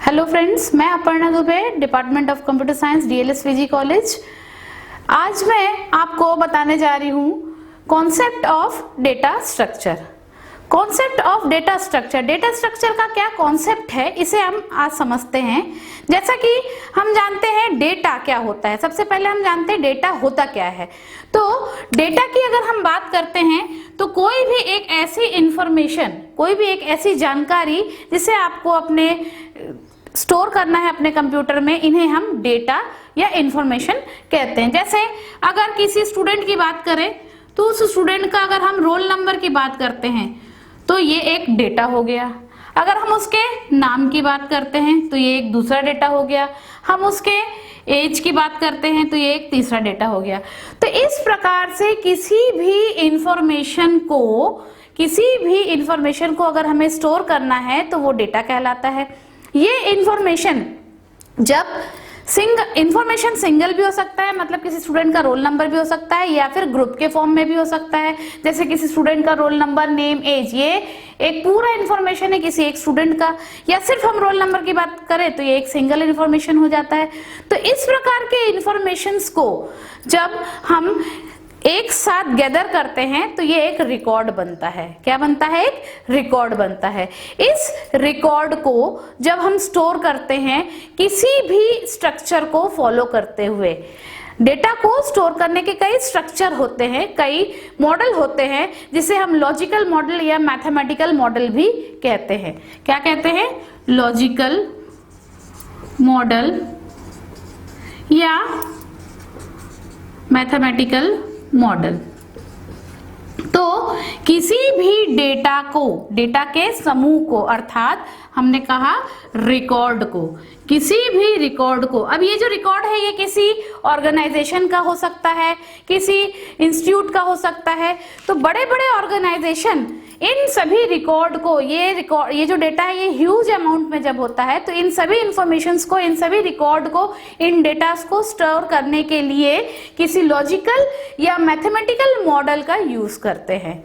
Hello friends, मैं Aparna Dubey, department of computer science, DLSVG college. आज मैं आपको बताने जा रही हूँ concept of data structure. Concept of data structure, data structure का क्या कॉन्सेप्ट है, इसे हम आज समझते हैं। जैसा कि हम जानते हैं डेटा क्या होता है, सबसे पहले हम जानते हैं डेटा होता क्या है। तो डेटा की अगर हम बात करते हैं तो कोई भी एक ऐसी इंफॉर्मेशन, कोई भी एक ऐसी जानकारी जिसे आपको अपने स्टोर करना है अपने कंप्यूटर में, इन्हें हम डेटा या इंफॉर्मेशन कहते हैं। जैसे अगर किसी स्टूडेंट की बात करें तो उस स्टूडेंट का अगर हम रोल नंबर की बात करते हैं तो ये एक डेटा हो गया। अगर हम उसके नाम की बात करते हैं तो ये एक दूसरा डेटा हो गया। हम उसके एज की बात करते हैं तो ये एक तीसरा डेटा हो गया। तो इस प्रकार से किसी भी इंफॉर्मेशन को अगर हमें स्टोर करना है तो वो डेटा कहलाता है। ये इंफॉर्मेशन जब इंफॉर्मेशन सिंगल भी हो सकता है, मतलब किसी स्टूडेंट का रोल नंबर भी हो सकता है, या फिर ग्रुप के फॉर्म में भी हो सकता है। जैसे किसी स्टूडेंट का रोल नंबर, नेम, एज, ये एक पूरा इंफॉर्मेशन है किसी एक स्टूडेंट का, या सिर्फ हम रोल नंबर की बात करें तो ये एक सिंगल इंफॉर्मेशन हो जाता है। तो इस प्रकार के इंफॉर्मेशंस को जब हम एक साथ गैदर करते हैं तो ये एक रिकॉर्ड बनता है। क्या बनता है? एक रिकॉर्ड बनता है। इस रिकॉर्ड को जब हम स्टोर करते हैं किसी भी स्ट्रक्चर को फॉलो करते हुए, डेटा को स्टोर करने के कई स्ट्रक्चर होते हैं, कई मॉडल होते हैं, जिसे हम लॉजिकल मॉडल या मैथमेटिकल मॉडल भी कहते हैं। क्या कहते हैं? लॉजिकल मॉडल या मैथमेटिकल मॉडल। तो किसी भी डेटा के समूह को, अर्थात हमने कहा रिकॉर्ड को, किसी भी रिकॉर्ड को, अब ये जो रिकॉर्ड है ये किसी ऑर्गेनाइजेशन का हो सकता है, किसी इंस्टीट्यूट का हो सकता है। तो बड़े बड़े ऑर्गेनाइजेशन इन सभी रिकॉर्ड को, ये जो डेटा है ये ह्यूज अमाउंट में जब होता है तो इन सभी इंफॉर्मेशंस को, इन सभी रिकॉर्ड को, इन डेटास को स्टोर करने के लिए किसी लॉजिकल या मैथमेटिकल मॉडल का यूज करते हैं।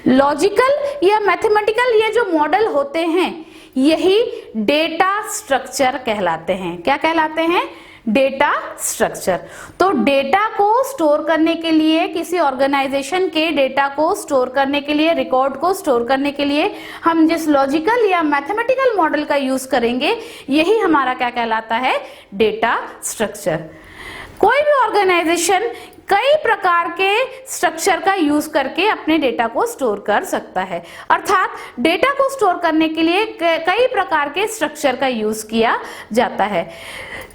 लॉजिकल या मैथमेटिकल ये जो मॉडल होते हैं यही डेटा स्ट्रक्चर कहलाते हैं। क्या कहलाते हैं? Data structure. तो डेटा को स्टोर करने के लिए, किसी ऑर्गेनाइजेशन के डेटा को स्टोर करने के लिए, रिकॉर्ड को स्टोर करने के लिए हम जिस लॉजिकल या मैथमेटिकल मॉडल का यूज करेंगे यही हमारा क्या कहलाता है? Data structure. कोई भी ऑर्गेनाइजेशन कई प्रकार के स्ट्रक्चर का यूज करके अपने डेटा को स्टोर कर सकता है, अर्थात डेटा को स्टोर करने के लिए कई प्रकार के स्ट्रक्चर का यूज किया जाता है।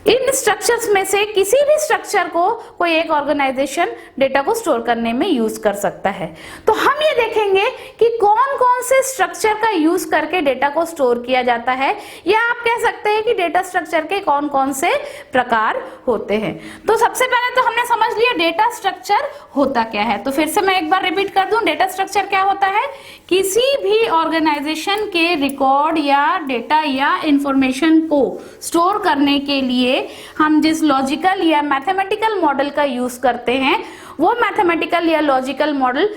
इन स्ट्रक्चर्स में से किसी भी स्ट्रक्चर को कोई एक ऑर्गेनाइजेशन डेटा को स्टोर करने में यूज कर सकता है। तो हम ये देखेंगे कि कौन कौन से स्ट्रक्चर का यूज करके डेटा को स्टोर किया जाता है, या आप कह सकते हैं कि डेटा स्ट्रक्चर के कौन कौन से प्रकार होते हैं। तो सबसे पहले तो हमने समझ लिया डेटा स्ट्रक्चर होता क्या है। तो फिर से मैं एक बार रिपीट कर दूं, डेटा स्ट्रक्चर क्या होता है? किसी भी ऑर्गेनाइजेशन के रिकॉर्ड या डेटा या इंफॉर्मेशन को स्टोर करने के लिए हम जिस लॉजिकल या मैथमेटिकल मॉडल का यूज करते हैं वो मैथमेटिकल या लॉजिकल मॉडल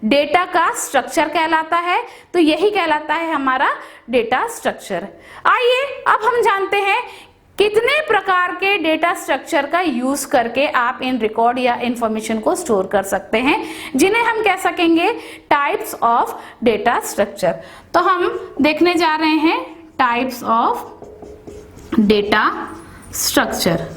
डेटा का स्ट्रक्चर कहलाता है। तो यही कहलाता है हमारा डेटा स्ट्रक्चर। आइए अब हम जानते हैं कितने प्रकार के डेटा स्ट्रक्चर का यूज करके आप इन रिकॉर्ड या इंफॉर्मेशन को स्टोर कर सकते हैं, जिन्हें हम कह सकेंगे टाइप्स ऑफ डेटा स्ट्रक्चर। तो हम देखने जा रहे हैं types of data structure.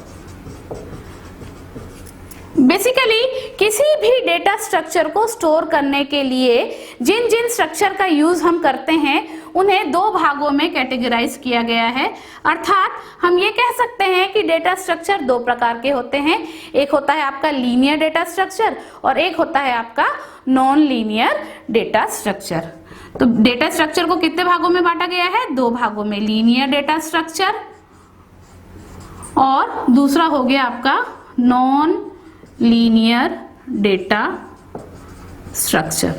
Basically किसी भी डेटा स्ट्रक्चर को स्टोर करने के लिए जिन जिन स्ट्रक्चर का यूज हम करते हैं उन्हें दो भागों में कैटेगराइज किया गया है। अर्थात हम ये कह सकते हैं कि डेटा स्ट्रक्चर दो प्रकार के होते हैं। एक होता है आपका लीनियर डेटा स्ट्रक्चर और एक होता है आपका नॉन लीनियर डेटा स्ट्रक्चर। तो डेटा स्ट्रक्चर को कितने भागों में बांटा गया है? दो भागों में, लीनियर डेटा स्ट्रक्चर और दूसरा हो गया आपका नॉन लीनियर डेटा स्ट्रक्चर।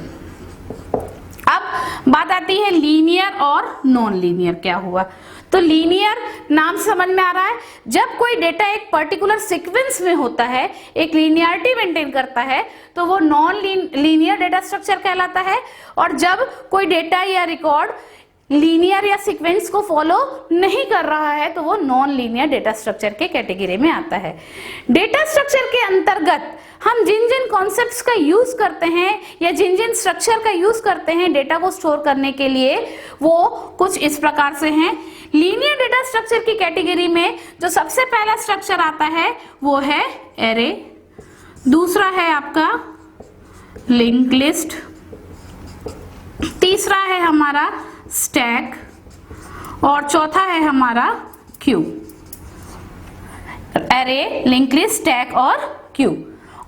अब बात आती है लीनियर और नॉन लीनियर क्या हुआ। तो लीनियर नाम से समझ में आ रहा है, जब कोई डेटा एक पर्टिकुलर सीक्वेंस में होता है, एक लीनियरिटी मेंटेन करता है, तो वो नॉन लीनियर डेटा स्ट्रक्चर कहलाता है। और जब कोई डेटा या रिकॉर्ड लीनियर या सीक्वेंस को फॉलो नहीं कर रहा है तो वो नॉन लीनियर डेटा स्ट्रक्चर के कैटेगरी में आता है। डेटा स्ट्रक्चर के अंतर्गत हम जिन जिन कॉन्सेप्ट्स का यूज करते हैं या जिन जिन स्ट्रक्चर का यूज करते हैं डेटा को स्टोर करने के लिए, वो कुछ इस प्रकार से हैं। लीनियर डेटा स्ट्रक्चर की कैटेगरी में जो सबसे पहला स्ट्रक्चर आता है वो है एरे, दूसरा है आपका लिंक लिस्ट, तीसरा है हमारा स्टैक और चौथा है हमारा Q. Array, link list, stack और क्यू।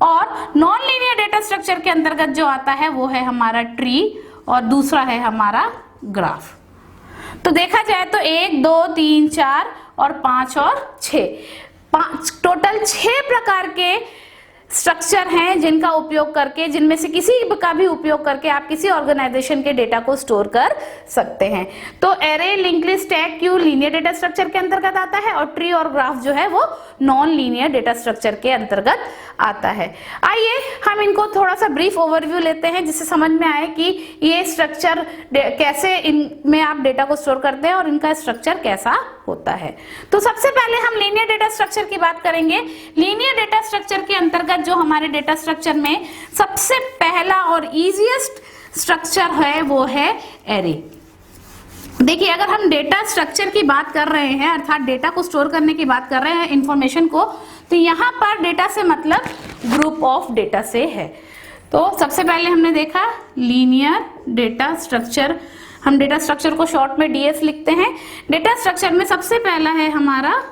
और नॉन लीनियर डेटा स्ट्रक्चर के अंतर्गत जो आता है वो है हमारा ट्री और दूसरा है हमारा ग्राफ। तो देखा जाए तो 1 2 3 4 और 5 और 6, टोटल 6 प्रकार के स्ट्रक्चर हैं जिनका उपयोग करके, जिनमें से किसी का भी उपयोग करके आप किसी ऑर्गेनाइजेशन के डेटा को स्टोर कर सकते हैं। तो array, link list, stack, Q linear data structure के अंतर्गत आता है और ट्री और ग्राफ जो है वो नॉन लीनियर डेटा स्ट्रक्चर के अंतर्गत आता है। आइए हम इनको थोड़ा सा ब्रीफ ओवरव्यू लेते हैं जिससे समझ में आए कि ये स्ट्रक्चर कैसे, इनमें आप डेटा को स्टोर करते हैं और इनका स्ट्रक्चर कैसा होता है। तो सबसे पहले हम लीनियर डेटा स्ट्रक्चर की बात करेंगे। लीनियर डेटा स्ट्रक्चर के अंतर्गत जो हमारे डेटा स्ट्रक्चर में सबसे पहला और इजीएस्ट स्ट्रक्चर है वो है एरे। देखिए, अगर हम डेटा स्ट्रक्चर की बात कर रहे हैं अर्थात डेटा को स्टोर करने की बात कर रहे हैं, इंफॉर्मेशन को, तो यहाँ पर डेटा से मतलब ग्रुप ऑफ डेटा से है। तो सबसे पहले हमने देखा लीनियर डेटा स्ट्रक्चर, हम डेटा स्ट्रक्चर को शॉर्ट में डीएस लिखते हैं। डेटा स्ट्रक्चर में सबसे पहला है हमारा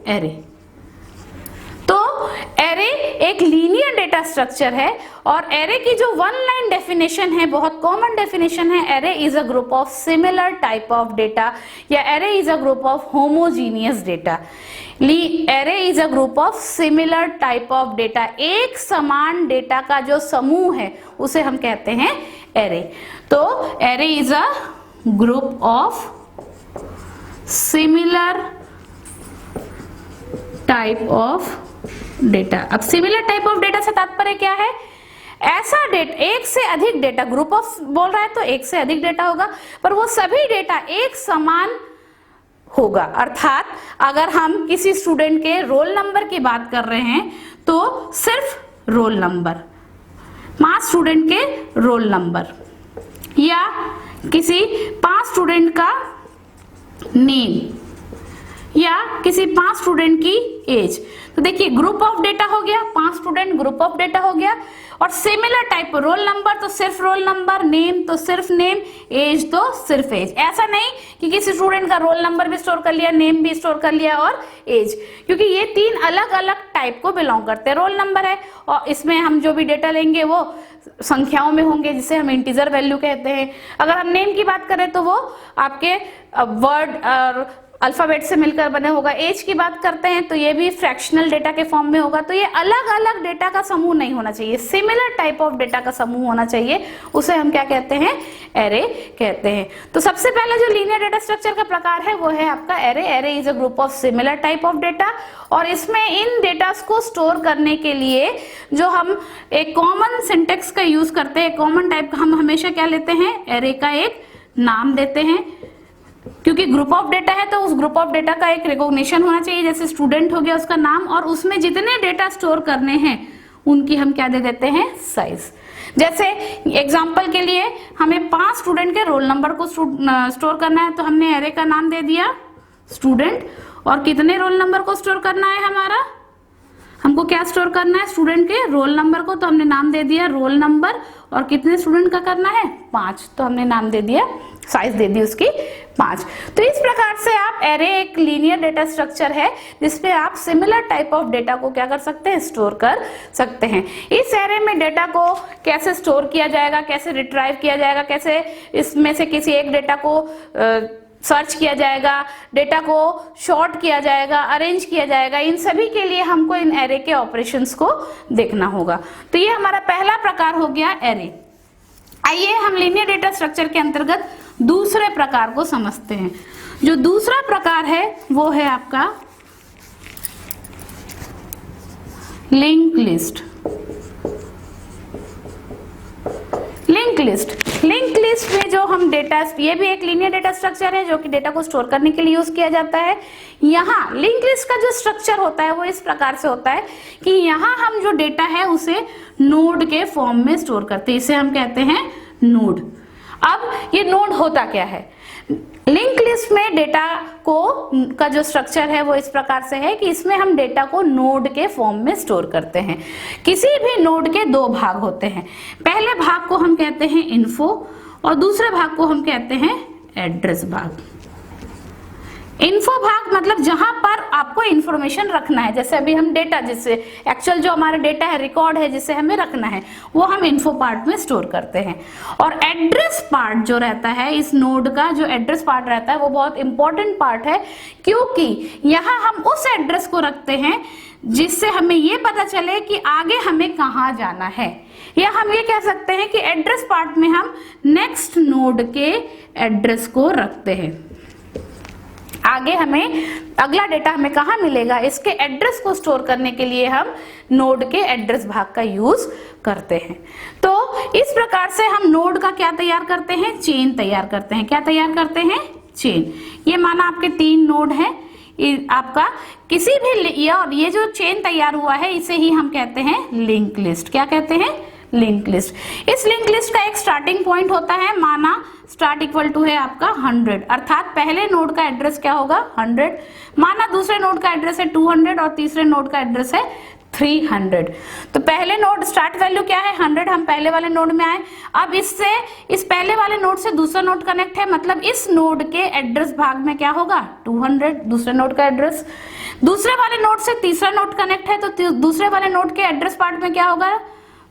एरे। तो एरे एक लीनियर डेटा स्ट्रक्चर है और एरे की जो वन लाइन डेफिनेशन है, बहुत कॉमन डेफिनेशन है, array is a group of similar type of data या array is a group of homogeneous data. Array is a group of similar type of data, एक समान data का जो समूह है उसे हम कहते हैं एरे। तो array is a group of similar type of data. अब सिमिलर टाइप ऑफ डेटा से तात्पर्य क्या है? ऐसा डेटा, एक से अधिक डेटा, ग्रुप ऑफ बोल रहा है तो एक से अधिक डेटा होगा, पर वो सभी डेटा एक समान होगा। अर्थात अगर हम किसी स्टूडेंट के रोल नंबर की बात कर रहे हैं तो सिर्फ रोल नंबर, 5 स्टूडेंट के रोल नंबर, या किसी 5 स्टूडेंट का नेम, या किसी 5 स्टूडेंट की एज। तो देखिए, ग्रुप ऑफ डेटा हो गया, 5 स्टूडेंट ग्रुप ऑफ डेटा हो गया, और सिमिलर टाइप रोल नंबर तो सिर्फ रोल नंबर, नेम तो सिर्फ नेम, एज तो सिर्फ एज। ऐसा नहीं कि किसी स्टूडेंट का रोल नंबर भी स्टोर कर लिया, नेम भी स्टोर कर लिया और एज, क्योंकि ये 3 अलग अलग टाइप को बिलोंग करते हैं। रोल नंबर है और इसमें हम जो भी डेटा लेंगे वो संख्याओं में होंगे जिसे हम इंटीजर वैल्यू कहते हैं। अगर हम नेम की बात करें तो वो आपके वर्ड और अल्फाबेट से मिलकर बने होगा। एज की बात करते हैं तो ये भी फ्रैक्शनल डेटा के फॉर्म में होगा। तो ये अलग अलग डेटा का समूह नहीं होना चाहिए, सिमिलर टाइप ऑफ डेटा का समूह होना चाहिए, उसे हम क्या कहते हैं? एरे कहते हैं। तो सबसे पहले जो लीनियर डेटा स्ट्रक्चर का प्रकार है वो है आपका array. Array is a group of similar type of data, और इसमें इन डेटा को स्टोर करने के लिए जो हम एक कॉमन सिंटेक्स का यूज करते हैं, कॉमन टाइप का, हम हमेशा क्या लेते हैं? एरे का एक नाम देते हैं, क्योंकि ग्रुप ऑफ डेटा है तो उस ग्रुप ऑफ डेटा का एक रिकॉग्निशन होना चाहिए। जैसे स्टूडेंट हो गया उसका नाम, और उसमें जितने डेटा स्टोर करने हैं उनकी हम क्या दे देते हैं? साइज। जैसे एग्जांपल के लिए हमें 5 स्टूडेंट के रोल नंबर को स्टोर करना है तो हमने एरे का नाम दे दिया स्टूडेंट, और कितने रोल नंबर को स्टोर करना है? हमारा, हमको क्या स्टोर करना है? स्टूडेंट के रोल नंबर को, तो हमने नाम दे दिया रोल नंबर, और कितने स्टूडेंट का करना है? 5, तो हमने नाम दे दिया, साइज दे दी उसकी 5। तो इस प्रकार से आप एरे एक लीनियर डेटा स्ट्रक्चर है जिसपे आप सिमिलर टाइप ऑफ डेटा को क्या कर सकते हैं? स्टोर कर सकते हैं। इस एरे में डेटा को कैसे स्टोर किया जाएगा, कैसे रिट्राइव किया जाएगा, कैसे इसमें से किसी एक डेटा को सर्च किया जाएगा, डेटा को शॉर्ट किया जाएगा, अरेंज किया जाएगा, इन सभी के लिए हमको इन एरे के ऑपरेशंस को देखना होगा। तो ये हमारा पहला प्रकार हो गया एरे। आइए हम लीनियर डेटा स्ट्रक्चर के अंतर्गत दूसरे प्रकार को समझते हैं। जो दूसरा प्रकार है वो है आपका link list. Link list. Link list में जो हम डेटा, ये भी एक लीनियर डेटा स्ट्रक्चर है जो कि डेटा को स्टोर करने के लिए यूज किया जाता है। यहाँ लिंक लिस्ट का जो स्ट्रक्चर होता है वो इस प्रकार से होता है कि यहाँ हम जो डेटा है उसे नोड के फॉर्म में स्टोर करते हैं, इसे हम कहते हैं नोड। अब ये नोड होता क्या है? लिंक लिस्ट में डेटा को का जो स्ट्रक्चर है वो इस प्रकार से है कि इसमें हम डेटा को नोड के फॉर्म में स्टोर करते हैं। किसी भी नोड के दो भाग होते हैं, पहले भाग को हम कहते हैं इन्फो और दूसरे भाग को हम कहते हैं एड्रेस भाग। इन्फो भाग मतलब जहां पर आपको इंफॉर्मेशन रखना है, जैसे अभी हम डेटा, जिससे एक्चुअल जो हमारा डेटा है, रिकॉर्ड है जिसे हमें रखना है, वो हम इन्फो पार्ट में स्टोर करते हैं। और एड्रेस पार्ट जो रहता है, इस नोड का जो एड्रेस पार्ट रहता है वो बहुत इंपॉर्टेंट पार्ट है, क्योंकि यहाँ हम उस एड्रेस को रखते हैं जिससे हमें ये पता चले कि आगे हमें कहाँ जाना है। या हम ये कह सकते हैं कि एड्रेस पार्ट में हम नेक्स्ट नोड के एड्रेस को रखते हैं, आगे हमें अगला डेटा हमें कहाँ मिलेगा, इसके एड्रेस को स्टोर करने के लिए हम नोड के एड्रेस भाग का यूज करते हैं। तो इस प्रकार से हम नोड का क्या तैयार करते हैं? चेन तैयार करते हैं। क्या तैयार करते हैं? चेन। ये माना आपके 3 नोड है, आपका किसी भी, और ये जो चेन तैयार हुआ है इसे ही हम कहते हैं लिंक लिस्ट। क्या कहते हैं? Link list. इस लिंक लिस्ट का एक स्टार्टिंग पॉइंट होता है, माना स्टार्ट इक्वल टू है आपका 100, अर्थात पहले नोड का एड्रेस क्या होगा? 100। माना दूसरे नोड का एड्रेस है 200 और तीसरे नोड का एड्रेस है 300। तो पहले नोड स्टार्ट वैल्यू क्या है? 100। हम पहले वाले नोड में आए। अब इससे, इस पहले वाले नोड से दूसरा नोड कनेक्ट है, मतलब इस नोड के एड्रेस भाग में क्या होगा? 200, दूसरे नोड का एड्रेस। दूसरे वाले नोड से तीसरा नोड कनेक्ट है, तो दूसरे वाले नोड के एड्रेस पार्ट में क्या होगा?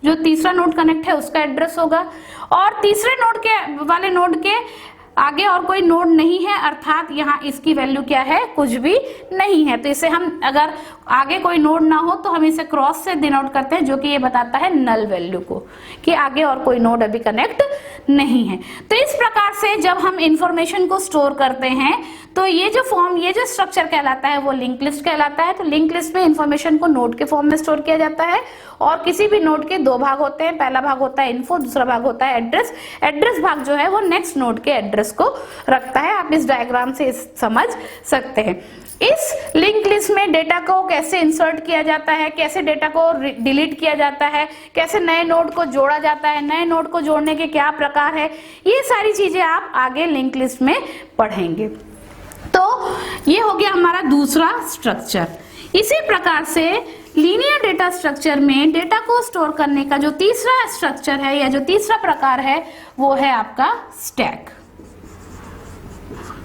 जो तीसरा नोड कनेक्ट है उसका एड्रेस होगा। और तीसरे नोड के वाले नोड के आगे और कोई नोड नहीं है, अर्थात यहाँ इसकी वैल्यू क्या है? कुछ भी नहीं है। तो इसे हम, अगर आगे कोई नोड ना हो तो हम इसे क्रॉस से डिनोट करते हैं, जो कि ये बताता है नल वैल्यू को, कि आगे और कोई नोड अभी कनेक्ट नहीं है। तो इस प्रकार से जब हम इंफॉर्मेशन को स्टोर करते हैं तो ये जो फॉर्म, ये जो स्ट्रक्चर कहलाता है वो लिंक लिस्ट कहलाता है। तो लिंक लिस्ट में इंफॉर्मेशन को नोड के फॉर्म में स्टोर किया जाता है और किसी भी नोड के 2 भाग होते हैं, पहला भाग होता है इन्फो, दूसरा भाग होता है एड्रेस। एड्रेस भाग जो है वो नेक्स्ट नोड के एड्रेस को रखता है। आप इस डायग्राम से समझ सकते हैं। इस लिंक लिस्ट में डेटा को कैसे इंसर्ट किया जाता है, कैसे डेटा को डिलीट किया जाता है, कैसे नए नोड को जोड़ा जाता है, नए नोड को जोड़ने के क्या प्रकार है, ये सारी चीजें आप आगे लिंक लिस्ट में पढ़ेंगे। तो ये हो गया हमारा दूसरा स्ट्रक्चर। इसी प्रकार से लीनियर डेटा स्ट्रक्चर में डेटा को स्टोर करने का जो तीसरा स्ट्रक्चर है या जो तीसरा प्रकार है वो है आपका स्टैक।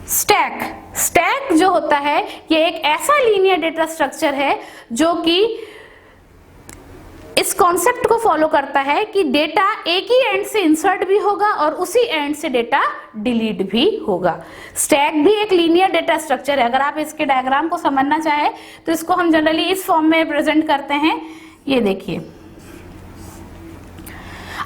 स्टैक जो होता है ये एक ऐसा लीनियर डेटा स्ट्रक्चर है जो कि इस कॉन्सेप्ट को फॉलो करता है कि डेटा एक ही एंड से इंसर्ट भी होगा और उसी एंड से डेटा डिलीट भी होगा। स्टैक भी एक लीनियर डेटा स्ट्रक्चर है। अगर आप इसके डायग्राम को समझना चाहे तो इसको हम जनरली इस फॉर्म में प्रेजेंट करते हैं। ये देखिए,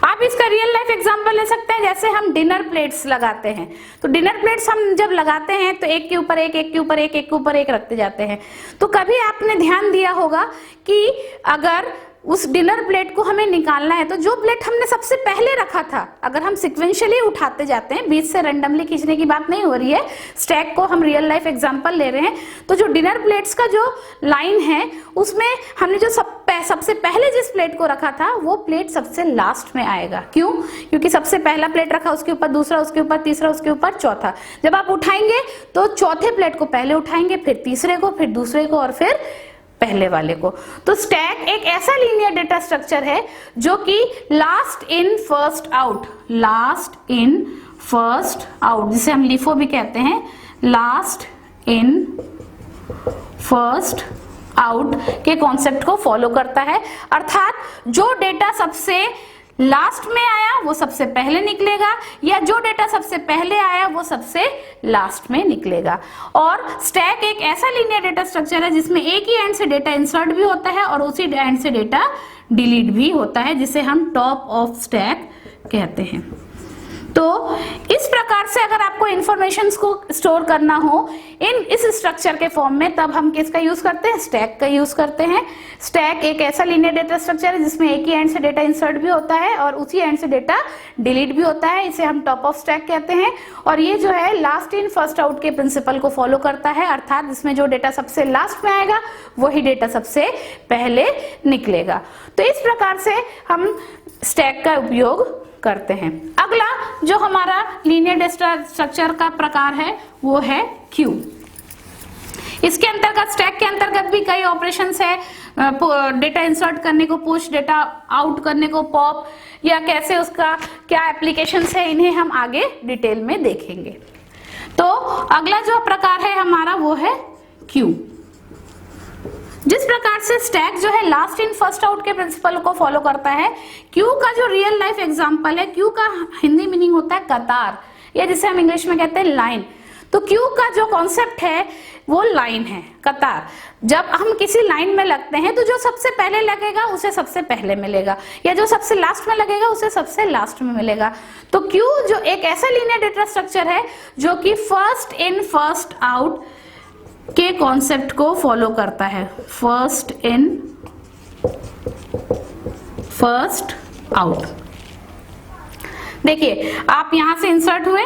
आप इसका रियल लाइफ एग्जांपल ले सकते हैं। जैसे हम डिनर प्लेट्स लगाते हैं, तो डिनर प्लेट्स हम जब लगाते हैं तो एक के ऊपर एक, एक के ऊपर एक, एक के ऊपर एक रखते जाते हैं। तो कभी आपने ध्यान दिया होगा कि अगर उस डिनर प्लेट को हमें निकालना है तो जो प्लेट हमने सबसे पहले रखा था, अगर हम सिक्वेंशियली उठाते जाते हैं, बीच से रैंडमली खींचने की बात नहीं हो रही है, स्टैक को हम रियल लाइफ एग्जांपल ले रहे हैं, तो जो डिनर प्लेट्स का जो लाइन है उसमें हमने जो सबसे पहले जिस प्लेट को रखा था वो प्लेट सबसे लास्ट में आएगा। क्यों? क्योंकि सबसे पहला प्लेट रखा, उसके ऊपर दूसरा, उसके ऊपर तीसरा, उसके ऊपर चौथा। जब आप उठाएंगे तो चौथे प्लेट को पहले उठाएंगे, फिर तीसरे को, फिर दूसरे को और फिर पहले वाले को। तो स्टैक एक ऐसा लीनियर डेटा स्ट्रक्चर है जो कि last in first out, last in first out, जिसे हम लिफो भी कहते हैं, लास्ट इन फर्स्ट आउट के कॉन्सेप्ट को फॉलो करता है। अर्थात जो डेटा सबसे लास्ट में आया वो सबसे पहले निकलेगा, या जो डेटा सबसे पहले आया वो सबसे लास्ट में निकलेगा। और स्टैक एक ऐसा लीनियर डेटा स्ट्रक्चर है जिसमें एक ही एंड से डेटा इंसर्ट भी होता है और उसी एंड से डेटा डिलीट भी होता है, जिसे हम टॉप ऑफ स्टैक कहते हैं। तो इस प्रकार से अगर आपको इंफॉर्मेशन को स्टोर करना हो इस स्ट्रक्चर के फॉर्म में, तब हम किसका यूज करते हैं? स्टैक का यूज करते हैं। स्टैक एक ऐसा लीनियर डेटा स्ट्रक्चर है जिसमें एक ही एंड से डेटा इंसर्ट भी होता है और उसी एंड से डेटा डिलीट भी होता है। इसे हम टॉप ऑफ स्टैक कहते हैं। और ये जो है लास्ट इन फर्स्ट आउट के प्रिंसिपल को फॉलो करता है, अर्थात इसमें जो डेटा सबसे लास्ट में आएगा वही डेटा सबसे पहले निकलेगा। तो इस प्रकार से हम स्टैक का उपयोग करते हैं। अगला जो हमारा लीनियर डेटा स्ट्रक्चर का प्रकार है वो है क्यू। इसके अंतर्गत, स्टैक के अंतर्गत भी कई ऑपरेशंस है, डेटा इंसर्ट करने को पुश, डेटा आउट करने को पॉप, या कैसे उसका क्या एप्लीकेशंस है, इन्हें हम आगे डिटेल में देखेंगे। तो अगला जो प्रकार है हमारा वो है क्यू। जिस प्रकार से स्टैक जो है लास्ट इन फर्स्ट आउट के प्रिंसिपल को फॉलो करता है, क्यू का जो रियल लाइफ एग्जांपल है, क्यू का हिंदी मीनिंग होता है कतार, या जिसे हम इंग्लिश में कहते हैं लाइन। तो क्यू का जो कॉन्सेप्ट है वो लाइन है, कतार। जब हम किसी लाइन में लगते हैं तो जो सबसे पहले लगेगा उसे सबसे पहले मिलेगा, या जो सबसे लास्ट में लगेगा उसे सबसे लास्ट में मिलेगा। तो क्यू जो एक ऐसा लीनियर डेटा स्ट्रक्चर है जो कि फर्स्ट इन फर्स्ट आउट के कॉन्सेप्ट को फॉलो करता है। First in first out. देखिए, आप यहां से इंसर्ट हुए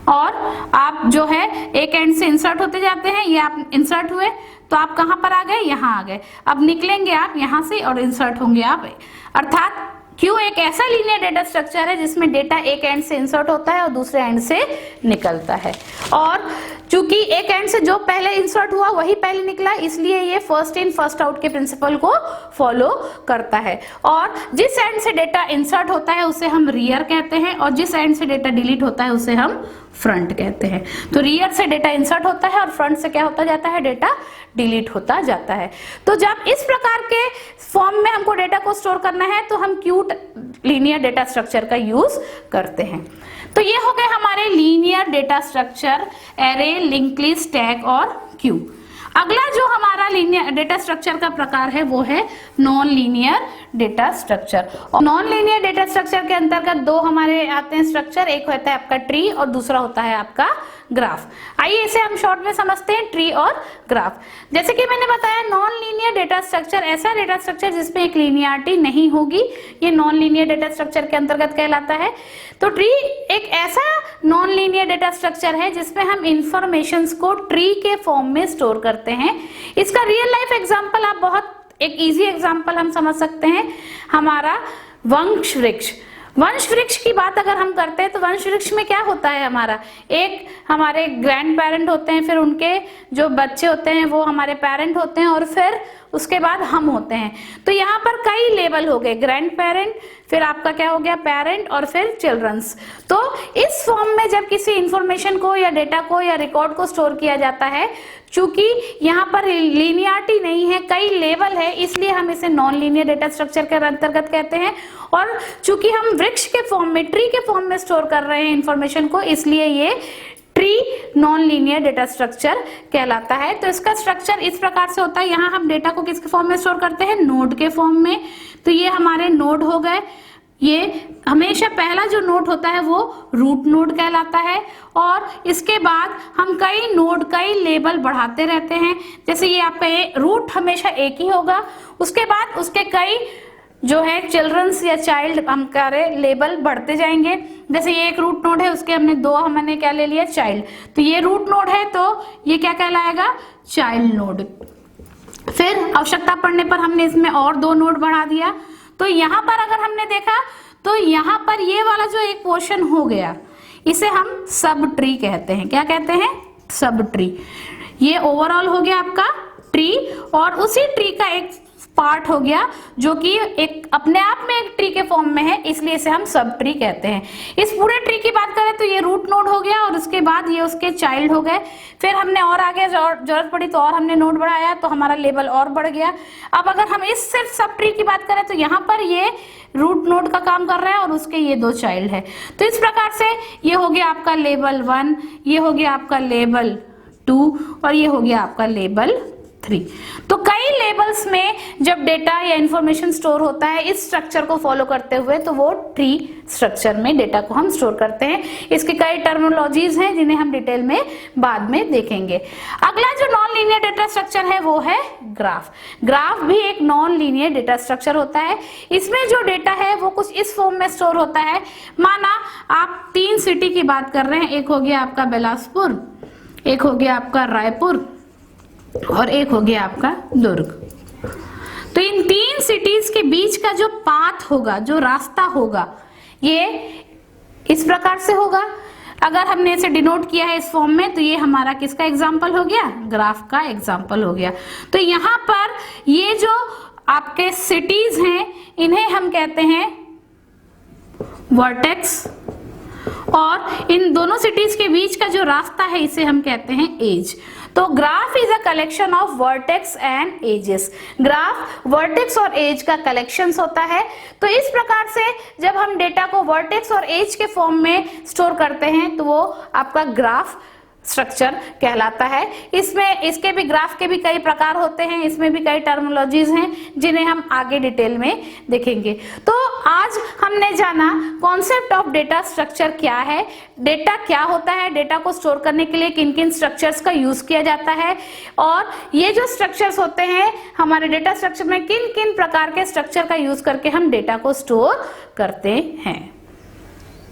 और आप जो है एक एंड से इंसर्ट होते जाते हैं, ये आप इंसर्ट हुए तो आप कहां पर आ गए? यहां आ गए। अब निकलेंगे आप यहां से और इंसर्ट होंगे आप, अर्थात क्यू एक ऐसा लीनियर डेटा स्ट्रक्चर है जिसमें डेटा एक एंड से इंसर्ट होता है और दूसरे एंड से निकलता है। और चूंकि एक एंड से जो पहले इंसर्ट हुआ वही पहले निकला, इसलिए ये फर्स्ट इन फर्स्ट आउट के प्रिंसिपल को फॉलो करता है। और जिस एंड से डेटा इंसर्ट होता है उसे हम रियर कहते हैं, और जिस एंड से डेटा डिलीट होता है उसे हम फ्रंट कहते हैं। तो रियर से डेटा इंसर्ट होता है और फ्रंट से क्या होता जाता है? डेटा डिलीट होता जाता है। तो जब इस प्रकार के फॉर्म में हमको डेटा को स्टोर करना है तो हम क्यू लीनियर डेटा स्ट्रक्चर का यूज करते हैं। तो ये हो गए हमारे linear data structure, array, linked list, stack और क्यू। अगला जो हमारा लीनियर डेटा स्ट्रक्चर का प्रकार है वो है नॉन लीनियर डेटा स्ट्रक्चर। और नॉन लीनियर डेटा स्ट्रक्चर के अंतर्गत दो हमारे आते हैं स्ट्रक्चर, एक होता है आपका ट्री और दूसरा होता है आपका ग्राफ। आइए इसे हम शॉर्ट में समझते हैं, ट्री और ग्राफ। जैसे कि मैंने बताया, नॉन लीनियर डेटा स्ट्रक्चर ऐसा डेटा स्ट्रक्चर जिसमें एक लीनियरिटी नहीं होगी, ये नॉन लीनियर डेटा स्ट्रक्चर के अंतर्गत कहलाता है। तो ट्री एक ऐसा नॉन लीनियर डेटा स्ट्रक्चर है जिसमें हम इंफॉर्मेशंस को ट्री के फॉर्म में स्टोर करते हैं। इसका रियल लाइफ एग्जांपल आप बहुत एक इजी एग्जांपल हम समझ सकते हैं, हमारा वंश वृक्ष। वंश वृक्ष की बात अगर हम करते हैं तो वंश वृक्ष में क्या होता है? हमारा एक हमारे ग्रैंड पेरेंट होते हैं, फिर उनके जो बच्चे होते हैं वो हमारे पेरेंट होते हैं, और फिर उसके बाद हम होते हैं। तो यहाँ पर कई लेवल हो गए, ग्रैंड पेरेंट, फिर आपका क्या हो गया? पेरेंट, और फिर चिल्ड्रंस। तो इस फॉर्म में जब किसी इंफॉर्मेशन को या डेटा को या रिकॉर्ड को स्टोर किया जाता है, चूंकि यहाँ पर लीनियरिटी नहीं है, कई लेवल है, इसलिए हम इसे नॉन लीनियर डेटा स्ट्रक्चर के अंतर्गत कहते हैं। और चूंकि हम वृक्ष के फॉर्म में, ट्री के फॉर्म में स्टोर कर रहे हैं इंफॉर्मेशन को, इसलिए ये tree non linear data structure कहलाता है। तो इसका स्ट्रक्चर इस प्रकार से होता है, यहाँ हम डेटा को किसके फॉर्म में स्टोर करते हैं? नोड के फॉर्म में। तो ये हमारे नोड हो गए। ये हमेशा पहला जो नोड होता है वो रूट नोड कहलाता है, और इसके बाद हम कई नोड, कई लेबल बढ़ाते रहते हैं। जैसे ये आपका रूट हमेशा एक ही होगा, उसके बाद उसके कई जो है चिल्ड्रंस या चाइल्ड हम कह रहे लेबल बढ़ते जाएंगे। जैसे ये एक रूट नोड है, उसके हमने क्या ले लिया? चाइल्ड। तो ये रूट नोड है तो ये क्या कहलाएगा? Child node. फिर आवश्यकता पड़ने पर हमने इसमें और 2 नोड बढ़ा दिया। तो यहाँ पर अगर हमने देखा तो यहाँ पर ये वाला जो एक पोर्शन हो गया, इसे हम सब ट्री कहते हैं। क्या कहते हैं? Sub tree. ये ओवरऑल हो गया आपका ट्री, और उसी ट्री का एक पार्ट हो गया जो कि एक अपने आप में एक ट्री के फॉर्म में है, इसलिए इसे हम सब ट्री कहते हैं। इस पूरे ट्री की बात करें तो ये रूट नोड हो गया, और उसके बाद ये उसके चाइल्ड हो गए। फिर हमने और आगे जरूरत पड़ी तो और हमने नोड बढ़ाया, तो हमारा लेवल और बढ़ गया। अब अगर हम इस सिर्फ सब ट्री की बात करें तो यहाँ पर ये रूट नोड का काम कर रहा है और उसके ये 2 चाइल्ड है। तो इस प्रकार से ये हो गया आपका लेवल 1, ये हो गया आपका लेवल 2, और ये हो गया आपका लेवल 3। तो कई टेबल्स में जब डेटा या इंफॉर्मेशन स्टोर होता है इस स्ट्रक्चर को फॉलो करते हुए, तो वो ट्री स्ट्रक्चर में डेटा को हम स्टोर करते हैं। इसके कई टर्मिनोलॉजीज हैं जिन्हें हम डिटेल में बाद में देखेंगे। अगला जो नॉन लीनियर डेटा स्ट्रक्चर है वो है ग्राफ। ग्राफ भी एक नॉन लीनियर डेटा स्ट्रक्चर होता है। इसमें जो डेटा है वो कुछ इस फॉर्म में स्टोर होता है। माना आप 3 सिटी की बात कर रहे हैं, एक हो गया आपका बिलासपुर, एक हो गया आपका रायपुर और एक हो गया आपका दुर्ग। तो इन 3 सिटीज के बीच का जो पाथ होगा, जो रास्ता होगा, ये इस प्रकार से होगा। अगर हमने इसे डिनोट किया है इस फॉर्म में, तो ये हमारा किसका एग्जाम्पल हो गया? ग्राफ का एग्जाम्पल हो गया। तो यहाँ पर ये जो आपके सिटीज हैं इन्हें हम कहते हैं वर्टेक्स, और इन दोनों सिटीज के बीच का जो रास्ता है इसे हम कहते हैं एज। तो graph is a collection of vertex and edges. Graph vertex और एज का कलेक्शन होता है। तो इस प्रकार से जब हम डेटा को वर्टेक्स और एज के फॉर्म में स्टोर करते हैं तो वो आपका ग्राफ स्ट्रक्चर कहलाता है। इसमें इसके भी ग्राफ के भी कई प्रकार होते हैं, इसमें भी कई टर्मिनोलॉजीज हैं जिन्हें हम आगे डिटेल में देखेंगे। तो आज हमने जाना कॉन्सेप्ट ऑफ डेटा स्ट्रक्चर क्या है, डेटा क्या होता है, डेटा को स्टोर करने के लिए किन किन स्ट्रक्चर्स का यूज किया जाता है, और ये जो स्ट्रक्चर्स होते हैं हमारे डेटा स्ट्रक्चर में किन किन प्रकार के स्ट्रक्चर का यूज करके हम डेटा को स्टोर करते हैं।